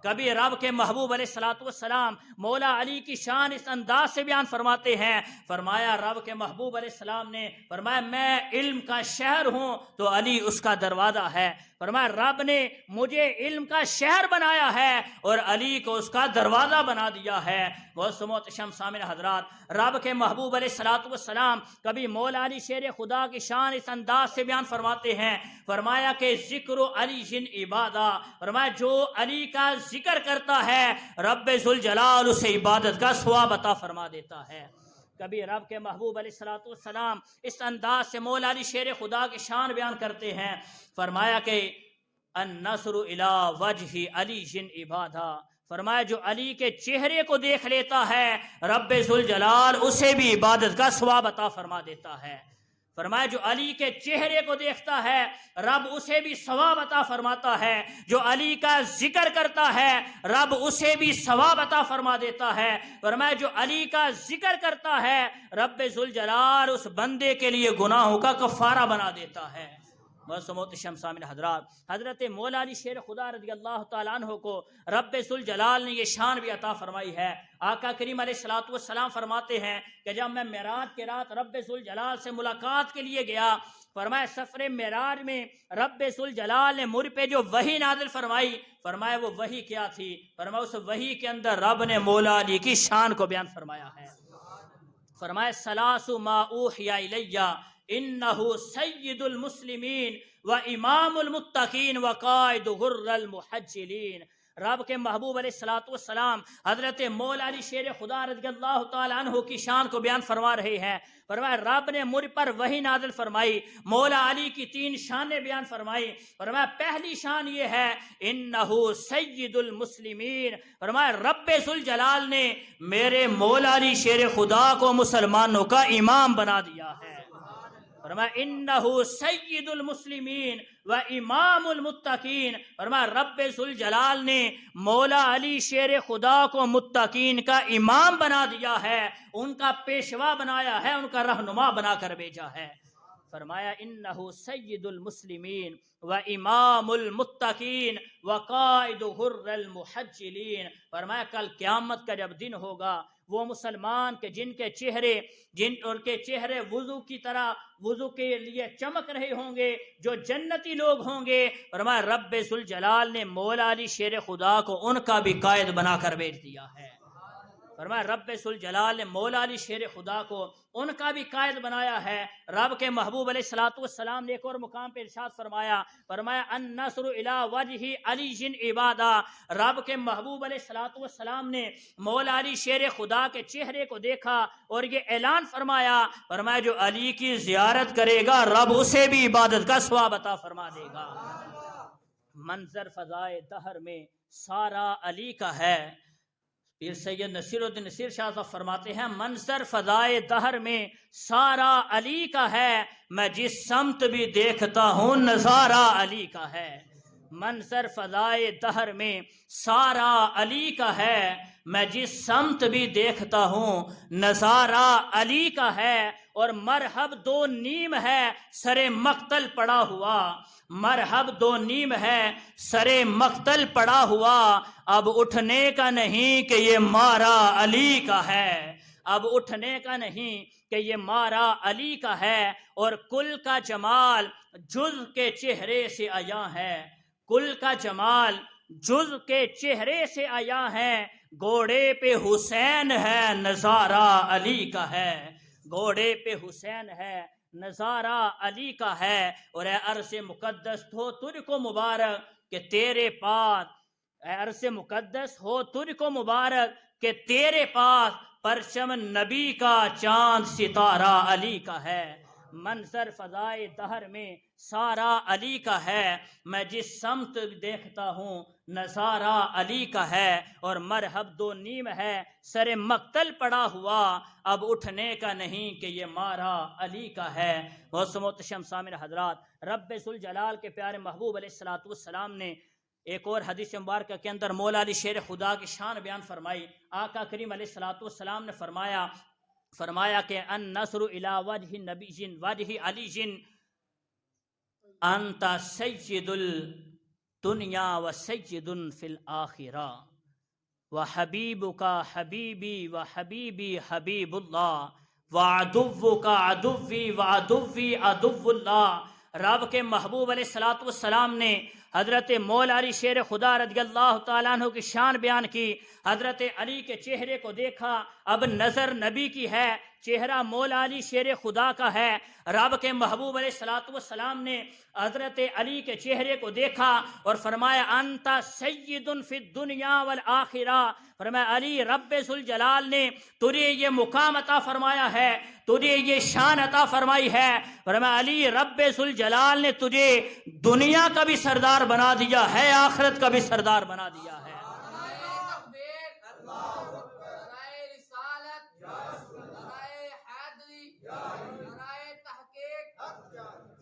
کبھی رب کے محبوب علیہ السلام مولا علی کی شان اس انداز سے بیان فرماتے ہیں، فرمایا رب کے محبوب علیہ السلام نے فرمایا میں علم کا شہر ہوں تو علی اس کا دروازہ ہے۔ فرمایا رب نے مجھے علم کا شہر بنایا ہے اور علی کو اس کا دروازہ بنا دیا ہے۔ بہت محترم سامعین حضرات، رب کے محبوب علیہ السلام کبھی مولا علی شیر خدا کی شان اس انداز سے بیان فرماتے ہیں، فرمایا کہ ذکر علی عبادہ۔ فرمایا جو علی کا ذکر کرتا ہے رب ذوالجلال اسے عبادت کا ثواب عطا فرما دیتا ہے۔ کبھی رب کے محبوب علیہ السلام اس انداز سے مولا علی شیر خدا کی شان بیان کرتے ہیں، فرمایا کہ النصر الی وجہ علی عبادہ۔ فرمایا جو علی کے چہرے کو دیکھ لیتا ہے رب ذوالجلال اسے بھی عبادت کا ثواب عطا فرما دیتا ہے۔ فرمایا جو علی کے چہرے کو دیکھتا ہے رب اسے بھی ثواب عطا فرماتا ہے، جو علی کا ذکر کرتا ہے رب اسے بھی ثواب عطا فرما دیتا ہے۔ فرمایا جو علی کا ذکر کرتا ہے رب ذوالجلال اس بندے کے لیے گناہوں کا کفارہ بنا دیتا ہے۔ محترم سامعین حضرات، حضرت مولا علی شیر خدا رضی اللہ تعالیٰ عنہ کو رب ذوالجلال نے یہ شان بھی عطا فرمائی ہے۔ آقا کریم علیہ السلام فرماتے ہیں کہ جب میں معراج کے رات رب ذوالجلال سے ملاقات کے لیے گیا، فرمایا سفر معراج میں رب ذوالجلال نے مجھ پہ جو وحی نازل فرمائی، فرمایا وہ وحی کیا تھی؟ فرمایا اس وحی کے اندر رب نے مولا علی کی شان کو بیان فرمایا ہے۔ فرمایا ثلاث ما اوحی الی انہ سید المسلمین و امام المتقین و قائد غر المحجلین۔ رب کے محبوب علیہ الصلوۃ والسلام حضرت مولا علی شیر خدا رضی اللہ تعالی عنہ کی شان کو بیان فرما رہے ہیں۔ فرمایا رب نے مجھ پر وحی نازل فرمائی، مولا علی کی 3 شانیں بیان فرمائی۔ فرمایا پہلی شان یہ ہے انہو سید المسلمین، فرمایا رب ذوالجلال نے میرے مولا علی شیر خدا کو مسلمانوں کا امام بنا دیا ہے۔ فرمایا انہو سید المسلمین و امام المتقین، فرمایا رب ذوالجلال نے مولا علی شیر خدا کو متقین کا امام بنا دیا ہے، ان کا پیشوا بنایا ہے، ان کا رہنما بنا کر بھیجا ہے۔ فرمایا انہو سید المسلمین و امام المتقین و قائد غر المحجلین۔ فرمایا کل قیامت کا جب دن ہوگا، وہ مسلمان کے جن کے چہرے وضو کی طرح وضو کے لیے چمک رہے ہوں گے، جو جنتی لوگ ہوں گے، فرمایا رب ذوالجلال نے مولا علی شیر خدا کو ان کا بھی قائد بنا کر بھیج دیا ہے۔ فرمایا رب ذوالجلال نے مولا علی شیر خدا کو ان کا بھی قائد بنایا ہے۔ رب کے محبوب علیہ الصلوۃ والسلام نے ایک اور مقام پہ ارشاد فرمایا، فرمایا النصر الی وجہ علی جن عبادہ۔ رب کے محبوب علیہ الصلوۃ والسلام نے مولا علی شیر خدا کے چہرے کو دیکھا اور یہ اعلان فرمایا، فرمایا جو علی کی زیارت کرے گا رب اسے بھی عبادت کا ثواب عطا فرما دے گا۔ منظر فضائے دہر میں سارا علی کا ہے۔ پیر سید نصیر الدین نصیر شاہ صاحب فرماتے ہیں منظر فضائے دہر میں سارا علی کا ہے، میں جس سمت بھی دیکھتا ہوں نظارہ علی کا ہے۔ منظر فضائے دہر میں سارا علی کا ہے، میں جس سمت بھی دیکھتا ہوں نظارہ علی کا ہے۔ اور مرحب 2 نیم ہے سر مقتل پڑا ہوا، مرحب 2 نیم ہے سر مقتل پڑا ہوا، اب اٹھنے کا نہیں کہ یہ مارا علی کا ہے، اب اٹھنے کا نہیں کہ یہ مارا علی کا ہے۔ اور کل کا جمال جز کے چہرے سے عیاں ہے، کل کا جمال جز کے چہرے سے عیاں ہے، گھوڑے پہ حسین ہے نظارہ علی کا ہے، گھوڑے پہ حسین ہے نظارہ علی کا ہے۔ اور اے عرش مقدس ہو تجھ کو مبارک کہ تیرے پاس، اے عرش مقدس ہو تجھ کو مبارک کہ تیرے پاس پرچم نبی کا چاند ستارہ علی کا ہے۔ منظر فضائے دہر میں سارا علی کا ہے، میں جس سمت دیکھتا ہوں نظارہ علی کا ہے۔ اور مرحب 2 نیم ہے سر مقتل پڑا ہوا، اب اٹھنے کا نہیں کہ یہ مارا علی کا ہے۔ بہت محترم سامعین حضرات، رب ذوالجلال کے پیارے محبوب علیہ الصلوۃ والسلام نے ایک اور حدیث مبارکہ کے اندر مولا علی شیر خدا کی شان بیان فرمائی۔ آقا کریم علیہ الصلوۃ والسلام نے فرمایا کہ النصر الی وجہ نبی جن وجہ علی جن انت سید الدنیا و سید فی الآخرہ و حبیبک حبیبی و حبیبی حبیب اللہ و عدوک عدوی و عدوی عدو اللہ۔ رب کے محبوب علیہ الصلوۃ والسلام نے حضرت مولا علی شیر خدا رضی اللہ تعالیٰ عنہ کی شان بیان کی۔ حضرت علی کے چہرے کو دیکھا، اب نظر نبی کی ہے، چہرہ مولا علی شیر خدا کا ہے۔ رب کے محبوب علیہ الصلوۃ والسلام نے حضرت علی کے چہرے کو دیکھا اور فرمایا انت سید فی الدنیا والآخرہ۔ فرمایا علی رب ذوالجلال نے تجھے یہ مقام عطا فرمایا ہے، تجھے یہ شان عطا فرمائی ہے۔ فرمایا علی رب ذوالجلال نے تجھے دنیا کا بھی سردار بنا دیا ہے، آخرت کا بھی سردار بنا دیا ہے۔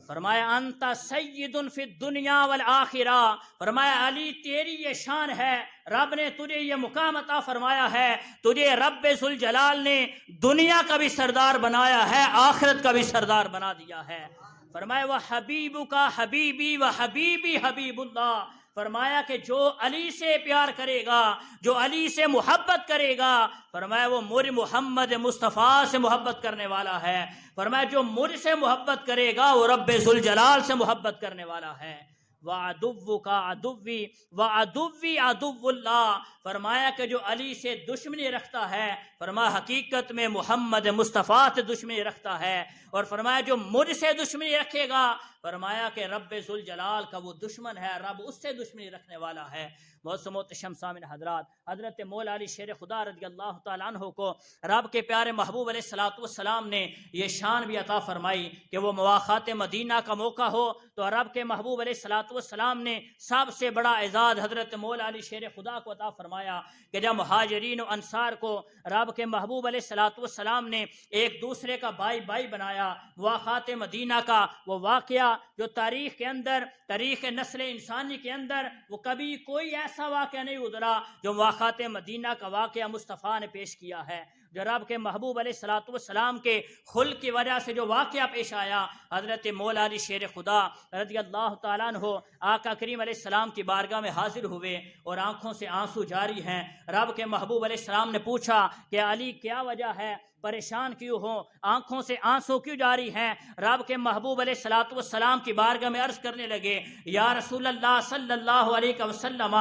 فرمایا انت سید فی الدنیا والآخرہ۔ فرمایا علی تیری یہ شان ہے، رب نے تجھے یہ مقام عطا فرمایا ہے، تجھے رب ذوالجلال نے دنیا کا بھی سردار بنایا ہے، آخرت کا بھی سردار بنا دیا ہے۔ فرمایا وہ حبیبک حبیبی و حبیبی حبیب اللہ۔ فرمایا کہ جو علی سے پیار کرے گا، جو علی سے محبت کرے گا، فرمایا وہ مجھ محمد مصطفیٰ سے محبت کرنے والا ہے۔ فرمایا جو مجھ سے محبت کرے گا وہ رب ذوالجلال سے محبت کرنے والا ہے۔ وعدوک عدوی وعدوی عدو اللہ، فرمایا کہ جو علی سے دشمنی رکھتا ہے، فرمایا حقیقت میں محمد مصطفیٰ سے دشمنی رکھتا ہے، اور فرمایا جو مجھ سے دشمنی رکھے گا، فرمایا کہ رب ذوالجلال کا وہ دشمن ہے، رب اس سے دشمنی رکھنے والا ہے۔ بہت سے محترم سامعین حضرات، حضرت مولا علی شیر خدا رضی اللہ تعالیٰ عنہ کو رب کے پیارے محبوب علیہ الصلوۃ والسلام نے یہ شان بھی عطا فرمائی کہ وہ مواخات مدینہ کا موقع ہو تو رب کے محبوب علیہ الصلوۃ والسلام نے سب سے بڑا اعزاز حضرت مولا علی شیر خدا کو عطا فرمایا کہ جب مہاجرین و انصار کو رب کے محبوب علیہ الصلوۃ والسلام نے ایک دوسرے کا بھائی بھائی بنایا، مواخات مدینہ کا وہ واقعہ جو تاریخ کے اندر، تاریخ نسل انسانی کے اندر وہ کبھی کوئی ایسا واقعہ نہیں گزرا جو مواخات مدینہ کا واقعہ مصطفیٰ نے پیش کیا ہے، جو رب کے محبوب علیہ الصلوۃ والسلام کے خلق کی وجہ سے جو واقعہ پیش آیا۔ حضرت مولا علی شیر خدا رضی اللہ تعالیٰ عنہ آقا کریم علیہ السلام کی بارگاہ میں حاضر ہوئے اور آنکھوں سے آنسو جاری ہیں۔ رب کے محبوب علیہ السلام نے پوچھا کہ علی کیا وجہ ہے، پریشان کیوں ہو، آنکھوں سے آنسو کیوں جاری ہیں؟ رب کے محبوب علیہ الصلوۃ والسلام کی بارگاہ میں عرض کرنے لگے، یا رسول اللہ صلی اللہ علیہ وسلم،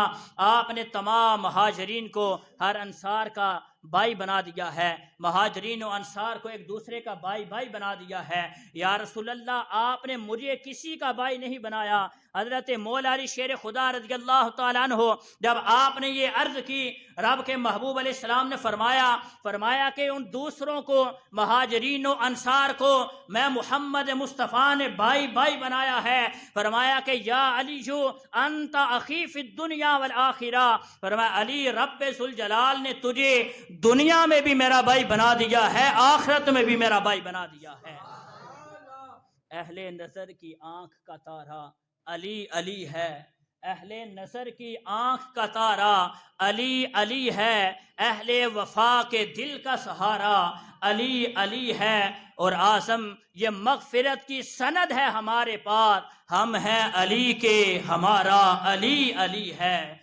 آپ نے تمام مہاجرین کو ہر انصار کا بھائی بنا دیا ہے، مہاجرین و انصار کو ایک دوسرے کا بھائی بھائی بنا دیا ہے، یا رسول اللہ آپ نے مجھے کسی کا بھائی نہیں بنایا۔ حضرت مولا علی شیر خدا رضی اللہ تعالیٰ عنہ جب آپ نے یہ عرض کی، رب کے محبوب علیہ السلام نے فرمایا کہ ان دوسروں کو، مہاجرین و انصار کو میں محمد مصطفیٰ نے بھائی بھائی بنایا ہے۔ فرمایا کہ یا علی جو انت اخی فی الدنیا والآخرہ، فرمایا علی رب ذوالجلال نے تجھے دنیا میں بھی میرا بھائی بنا دیا ہے، آخرت میں بھی میرا بھائی بنا دیا ہے۔ اہل نظر کی آنکھ کا تارا علی علی ہے، اہل نظر کی آنکھ کا تارا علی علی ہے، اہل وفا کے دل کا سہارا علی علی ہے، اور اعظم یہ مغفرت کی سند ہے ہمارے پاس، ہم ہیں علی کے ہمارا علی علی ہے،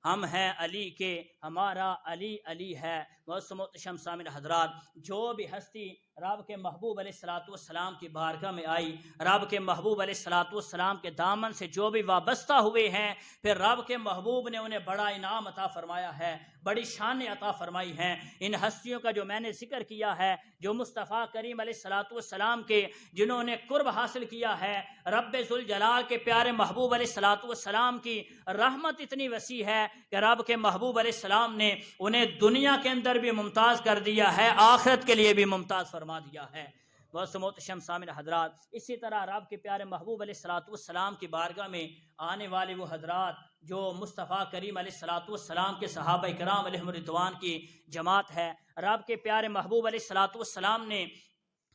ہم ہیں علی کے ہمارا علی علی ہے۔ بہت سے محترم سامعین حضرات، جو بھی ہستی رب کے محبوب علیہ الصلوۃ والسلام کی بارگاہ میں آئی، رب کے محبوب علیہ الصلوۃ والسلام کے دامن سے جو بھی وابستہ ہوئے ہیں، پھر رب کے محبوب نے انہیں بڑا انعام عطا فرمایا ہے، بڑی شان عطا فرمائی ہیں۔ ان ہستیوں کا جو میں نے ذکر کیا ہے، جو مصطفیٰ کریم علیہ الصلوۃ والسلام کے جنہوں نے قرب حاصل کیا ہے، رب ذوالجلال کے پیارے محبوب علیہ الصلوۃ والسلام کی رحمت اتنی وسیع ہے کہ رب کے محبوب علیہ السلام نے انہیں دنیا کے اندر بھی ممتاز کر دیا ہے، آخرت کے لیے بھی ممتاز فرما دیا ہے۔ بہت سے محترم سامعین حضرات، اسی طرح رب کے پیارے محبوب علیہ الصلوۃ والسلام کی بارگاہ میں آنے والے وہ حضرات جو مصطفیٰ کریم علیہ الصلوۃ والسلام کے صحابہ کرام علیہم رضوان کی جماعت ہے، رب کے پیارے محبوب علیہ الصلوۃ والسلام نے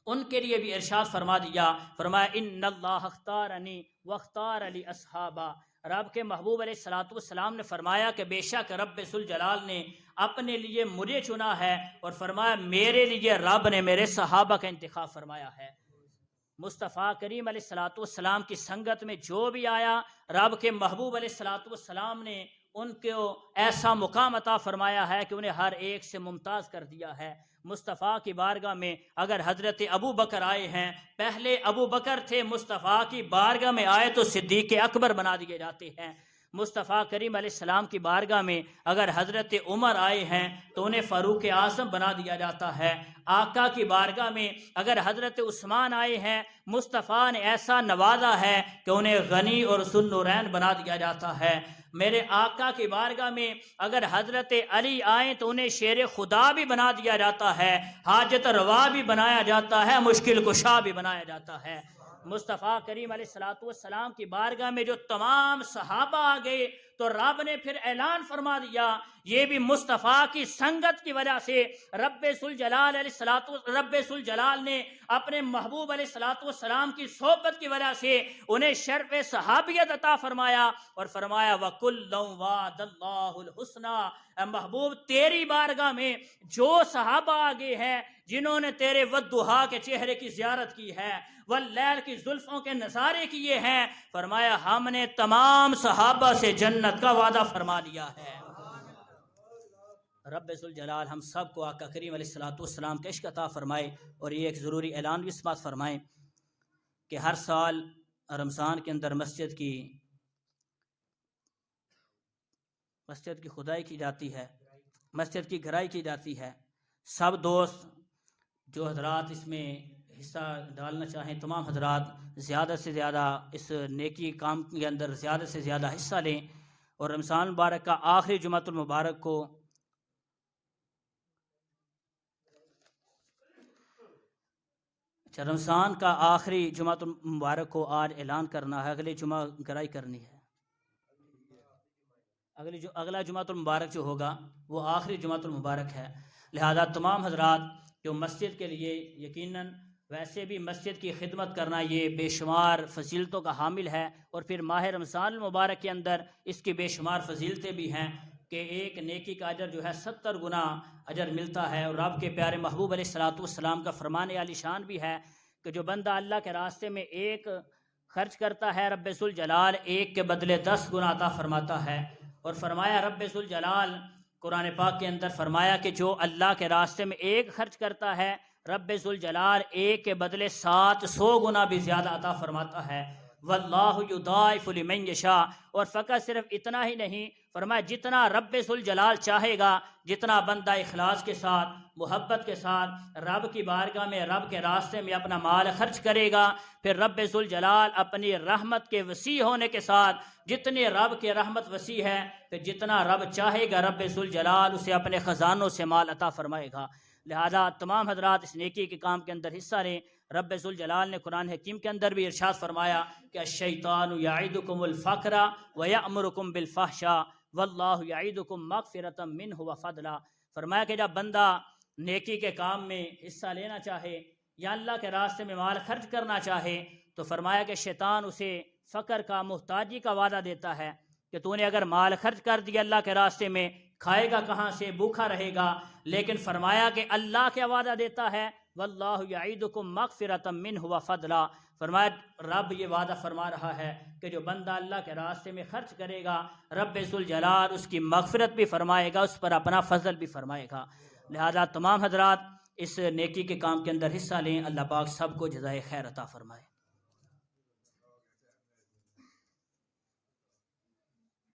ان کے لیے بھی ارشاد فرما دیا، فرمایا ان اللہ اختارنی واختار علی اصحابہ۔ رب کے محبوب علیہ الصلوۃ والسلام نے فرمایا کہ بے شک رب ذوالجلال نے اپنے لیے مجھے چنا ہے، اور فرمایا میرے لیے رب نے میرے صحابہ کا انتخاب فرمایا ہے۔ مصطفیٰ کریم علیہ الصلوۃ والسلام کی سنگت میں جو بھی آیا، رب کے محبوب علیہ الصلوۃ والسلام نے ان کو ایسا مقام عطا فرمایا ہے کہ انہیں ہر ایک سے ممتاز کر دیا ہے۔ مصطفیٰ کی بارگاہ میں اگر حضرت ابو بکر آئے ہیں، پہلے ابو بکر تھے، مصطفیٰ کی بارگاہ میں آئے تو صدیق اکبر بنا دیے جاتے ہیں۔ مصطفیٰ کریم علیہ السلام کی بارگاہ میں اگر حضرت عمر آئے ہیں تو انہیں فاروق اعظم بنا دیا جاتا ہے۔ آقا کی بارگاہ میں اگر حضرت عثمان آئے ہیں، مصطفیٰ نے ایسا نوازا ہے کہ انہیں غنی اور ذو النورین بنا دیا جاتا ہے۔ میرے آقا کی بارگاہ میں اگر حضرت علی آئیں تو انہیں شیر خدا بھی بنا دیا جاتا ہے، حاجت روا بھی بنایا جاتا ہے، مشکل کشا بھی بنایا جاتا ہے۔ مصطفیٰ کریم علیہ الصلوۃ والسلام کی بارگاہ میں جو تمام صحابہ آ گئے تو رب نے پھر اعلان فرما دیا، یہ بھی مصطفیٰ کی سنگت کی وجہ سے رب ذوالجلال نے اپنے محبوب علیہ الصلوۃ والسلام کی صحبت کی وجہ سے انہیں شرف صحابیت عطا فرمایا، اور فرمایا وَكُلًّا وَعَدَ اللَّهُ الْحُسْنَى۔ اے محبوب تیری بارگاہ میں جو صحابہ آگے ہیں جنہوں نے تیرے والضحیٰ کے چہرے کی زیارت کی ہے، واللیل کی زلفوں کے نظارے کیے ہیں، فرمایا ہم نے تمام صحابہ سے جنت کا وعدہ فرما لیا ہے۔ رب ذوالجلال ہم سب کو آقا کریم علیہ الصلوۃ والسلام کا عشق عطا فرمائے، اور یہ ایک ضروری اعلان بھی اس بات فرمائیں کہ ہر سال رمضان کے اندر مسجد کی مسجد کی کھدائی کی جاتی ہے، مسجد کی گھرائی کی جاتی ہے۔ سب دوست جو حضرات اس میں حصہ ڈالنا چاہیں، تمام حضرات زیادہ سے زیادہ اس نیکی کام کے اندر زیادہ سے زیادہ حصہ لیں، اور رمضان مبارک کا آخری جمعۃ المبارک کو رمضان کا آخری جمعۃ المبارک کو آج اعلان کرنا ہے، اگلے جمعہ گرائی کرنی ہے۔ اگلا جمعۃ المبارک جو ہوگا وہ آخری جمعۃ المبارک ہے، لہذا تمام حضرات جو مسجد کے لیے یقیناً ویسے بھی مسجد کی خدمت کرنا یہ بے شمار فضیلتوں کا حامل ہے، اور پھر ماہ رمضان المبارک کے اندر اس کی بے شمار فضیلتیں بھی ہیں کہ ایک نیکی کا اجر جو ہے 70 گنا اجر ملتا ہے، اور رب کے پیارے محبوب علیہ الصلوۃ والسلام کا فرمان عالی شان بھی ہے کہ جو بندہ اللہ کے راستے میں ایک خرچ کرتا ہے، رب ذوالجلال ایک کے بدلے 10 گنا عطا فرماتا ہے۔ اور فرمایا رب ذوالجلال قرآن پاک کے اندر فرمایا کہ جو اللہ کے راستے میں ایک خرچ کرتا ہے، رب ذوالجلال ایک کے بدلے 700 گنا بھی زیادہ عطا فرماتا ہے۔ واللہ یضاعف لمن یشاء، اور فقط صرف اتنا ہی نہیں، فرمایا جتنا رب ذوالجلال چاہے گا، جتنا بندہ اخلاص کے ساتھ محبت کے ساتھ رب کی بارگاہ میں رب کے راستے میں اپنا مال خرچ کرے گا، پھر رب ذوالجلال اپنی رحمت کے وسیع ہونے کے ساتھ جتنی رب کی رحمت وسیع ہے، پھر جتنا رب چاہے گا رب ذوالجلال اسے اپنے خزانوں سے مال عطا فرمائے گا۔ لہذا تمام حضرات اس نیکی کے کام کے اندر حصہ لیں۔ رب ذوالجلال نے قرآن حکیم کے اندر بھی ارشاد فرمایا کہ الشیطان یعدکم الفقر ویأمرکم بالفحشاء واللہ یعدکم مغفرۃ منہ وفضلا۔ فرمایا کہ جب بندہ نیکی کے کام میں حصہ لینا چاہے یا اللہ کے راستے میں مال خرچ کرنا چاہے تو فرمایا کہ شیطان اسے فقر کا، محتاجی کا وعدہ دیتا ہے کہ تو نے اگر مال خرچ کر دیا اللہ کے راستے میں، کھائے گا کہاں سے، بھوکا رہے گا۔ لیکن فرمایا کہ اللہ کیا وعدہ دیتا ہے، واللہ یعیدکم مغفرۃ منہ وفضلا۔ فرمایا رب یہ وعدہ فرما رہا ہے کہ جو بندہ اللہ کے راستے میں خرچ کرے گا، رب ذوالجلال اس کی مغفرت بھی فرمائے گا، اس پر اپنا فضل بھی فرمائے گا۔ لہذا تمام حضرات اس نیکی کے کام کے اندر حصہ لیں، اللہ پاک سب کو جزائے خیر عطا فرمائے۔